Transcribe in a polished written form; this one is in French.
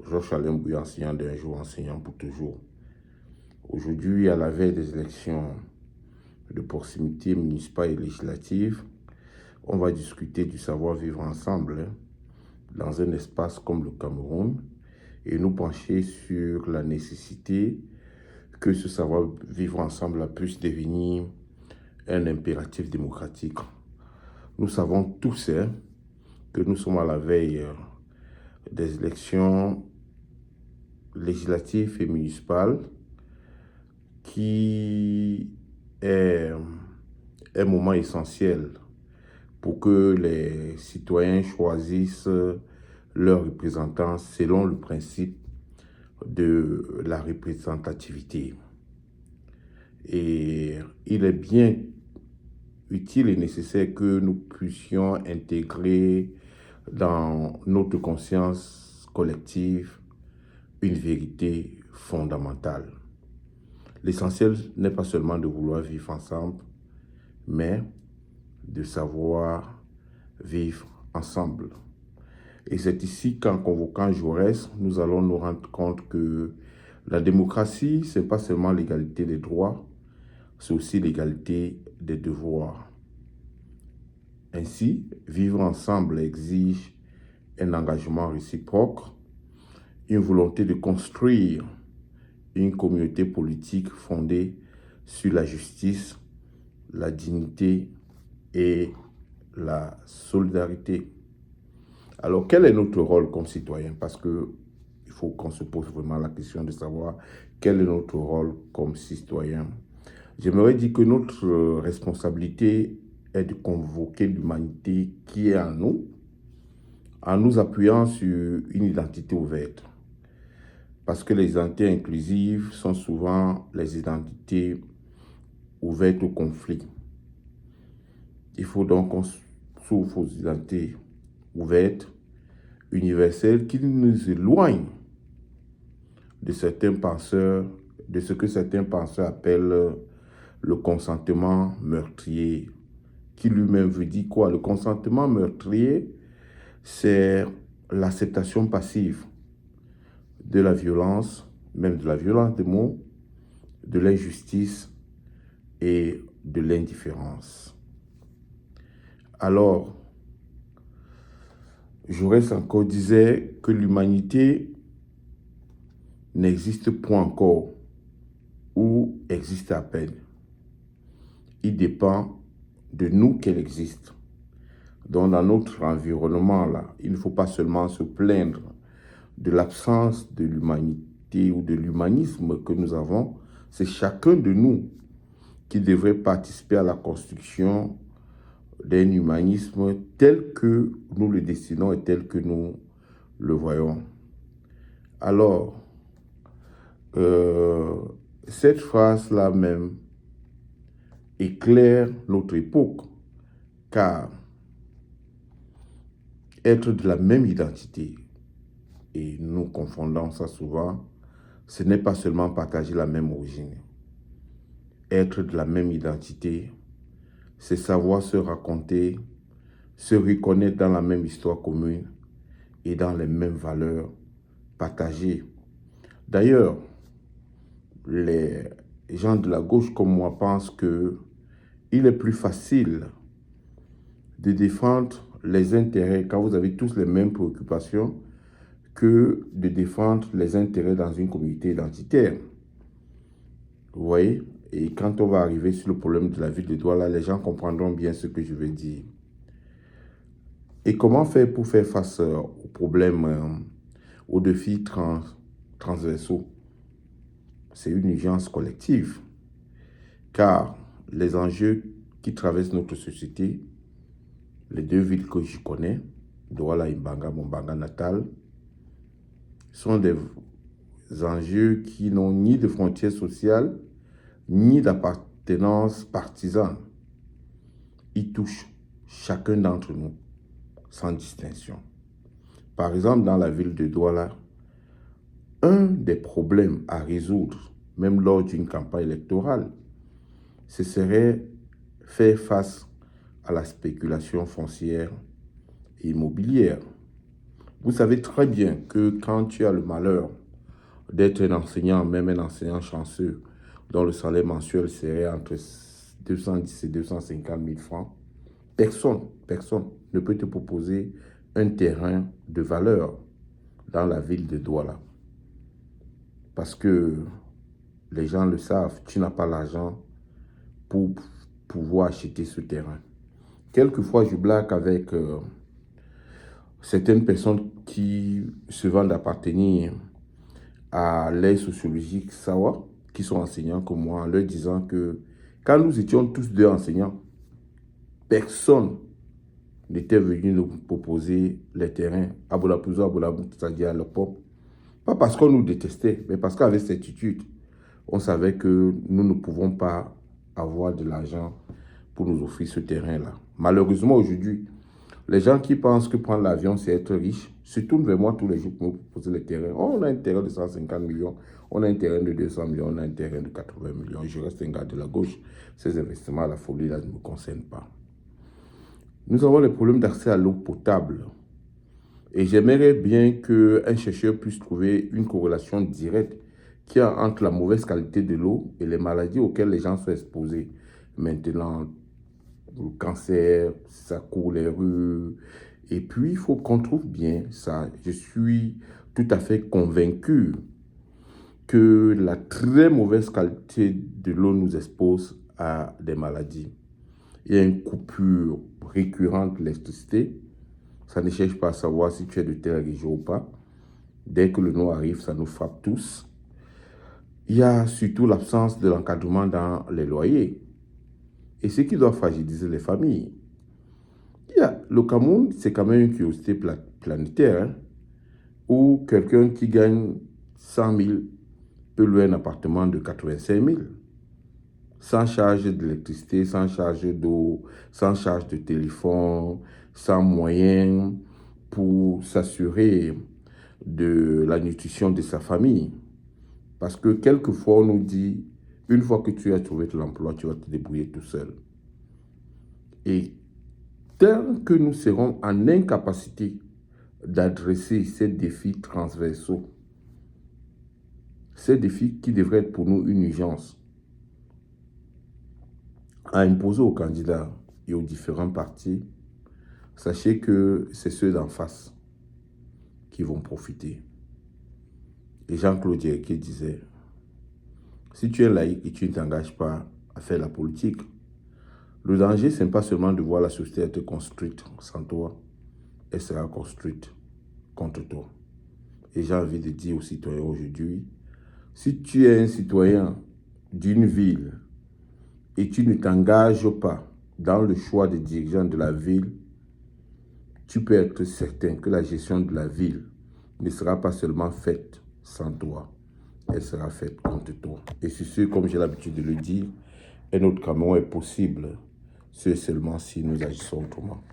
Georges Alain Bouy, enseignant d'un jour, enseignant pour toujours. Aujourd'hui, à la veille des élections de proximité municipale et législative, on va discuter du savoir-vivre ensemble dans un espace comme le Cameroun et nous pencher sur la nécessité que ce savoir-vivre ensemble puisse devenir un impératif démocratique. Nous savons tous que nous sommes à la veille des élections législatives et municipales qui est un moment essentiel pour que les citoyens choisissent leurs représentants selon le principe de la représentativité. Et il est bien utile et nécessaire que nous puissions intégrer dans notre conscience collective une vérité fondamentale. L'essentiel n'est pas seulement de vouloir vivre ensemble, mais de savoir vivre ensemble. Et c'est ici qu'en convoquant Jaurès, nous allons nous rendre compte que la démocratie, ce n'est pas seulement l'égalité des droits, c'est aussi l'égalité des devoirs. Ainsi, vivre ensemble exige un engagement réciproque, une volonté de construire une communauté politique fondée sur la justice, la dignité et la solidarité. Alors, quel est notre rôle comme citoyen? Parce qu'il faut qu'on se pose vraiment la question de savoir quel est notre rôle comme citoyen. J'aimerais dire que notre responsabilité est de convoquer l'humanité qui est en nous appuyant sur une identité ouverte. Parce que les identités inclusives sont souvent les identités ouvertes au conflit. Il faut donc qu'on s'ouvre aux identités ouvertes, universelles, qui nous éloignent de certains penseurs, de ce que certains penseurs appellent le consentement meurtrier, qui lui-même veut dire quoi? Le consentement meurtrier, c'est l'acceptation passive de la violence, même de la violence des mots, de l'injustice et de l'indifférence. Alors, Jaurès encore disait que l'humanité n'existe point encore ou existe à peine. Il dépend de nous qu'elle existe. Donc, dans notre environnement, là, il ne faut pas seulement se plaindre de l'absence de l'humanité ou de l'humanisme que nous avons. C'est chacun de nous qui devrait participer à la construction d'un humanisme tel que nous le dessinons et tel que nous le voyons. Alors, cette phrase-là même éclaire notre époque, car être de la même identité, et nous confondons ça souvent, ce n'est pas seulement partager la même origine. Être de la même identité, c'est savoir se raconter, se reconnaître dans la même histoire commune et dans les mêmes valeurs partagées. D'ailleurs, les gens de la gauche comme moi pensent qu'il est plus facile de défendre les intérêts, quand vous avez tous les mêmes préoccupations, que de défendre les intérêts dans une communauté identitaire. Vous voyez? Et quand on va arriver sur le problème de la ville de Douala, les gens comprendront bien ce que je veux dire. Et comment faire pour faire face aux problèmes, aux défis transversaux? C'est une urgence collective, car les enjeux qui traversent notre société, les deux villes que je connais, Douala et Mbanga, mon Mbanga natal, sont des enjeux qui n'ont ni de frontières sociales, ni d'appartenance partisane. Ils touchent chacun d'entre nous, sans distinction. Par exemple, dans la ville de Douala, un des problèmes à résoudre, même lors d'une campagne électorale, ce serait faire face à la spéculation foncière et immobilière. Vous savez très bien que quand tu as le malheur d'être un enseignant, même un enseignant chanceux, dont le salaire mensuel serait entre 210 et 250 000 francs, personne ne peut te proposer un terrain de valeur dans la ville de Douala. Parce que les gens le savent, tu n'as pas l'argent pour pouvoir acheter ce terrain. Quelquefois, je blague avec certaines personnes qui se vendent appartenir à l'aide sociologique Sawa, qui sont enseignants comme moi, en leur disant que quand nous étions tous deux enseignants, personne n'était venu nous proposer les terrains à Boulapouzo, à Boulabou, c'est-à-dire à l'époque. Pas parce qu'on nous détestait, mais parce qu'avec certitude, on savait que nous ne pouvons pas avoir de l'argent pour nous offrir ce terrain-là. Malheureusement, aujourd'hui, les gens qui pensent que prendre l'avion, c'est être riche, se tournent vers moi tous les jours pour me proposer les terrains. Oh, on a un terrain de 150 millions, on a un terrain de 200 millions, on a un terrain de 80 millions. Je reste un gars de la gauche. Ces investissements à la folie, là, ne me concernent pas. Nous avons les problèmes d'accès à l'eau potable. Et j'aimerais bien qu'un chercheur puisse trouver une corrélation directe qu'il y a entre la mauvaise qualité de l'eau et les maladies auxquelles les gens sont exposés. Maintenant, le cancer, ça court les rues. Et puis, il faut qu'on trouve bien ça. Je suis tout à fait convaincu que la très mauvaise qualité de l'eau nous expose à des maladies. Il y a une coupure récurrente de l'électricité. Ça ne cherche pas à savoir si tu es de telle région ou pas. Dès que le noir arrive, ça nous frappe tous. Il y a surtout l'absence de l'encadrement dans les loyers. Et ce qui doit fragiliser les familles. Le Cameroun, c'est quand même une curiosité planétaire, hein, où quelqu'un qui gagne 100 000 peut louer un appartement de 85 000, sans charge d'électricité, sans charge d'eau, sans charge de téléphone, sans moyens pour s'assurer de la nutrition de sa famille. Parce que quelquefois, on nous dit, une fois que tu as trouvé ton emploi, tu vas te débrouiller tout seul. Et tant que nous serons en incapacité d'adresser ces défis transversaux, ces défis qui devraient être pour nous une urgence, à imposer aux candidats et aux différents partis, sachez que c'est ceux d'en face qui vont profiter. Et Jean-Claude Dierké disait, si tu es laïque et tu ne t'engages pas à faire la politique, le danger, ce n'est pas seulement de voir la société être construite sans toi, elle sera construite contre toi. Et j'ai envie de dire aux citoyens aujourd'hui, si tu es un citoyen d'une ville et tu ne t'engages pas dans le choix des dirigeants de la ville, tu peux être certain que la gestion de la ville ne sera pas seulement faite sans toi, elle sera faite contre toi. Et c'est ce, comme j'ai l'habitude de le dire, un autre Cameroun est possible, c'est seulement si nous agissons autrement.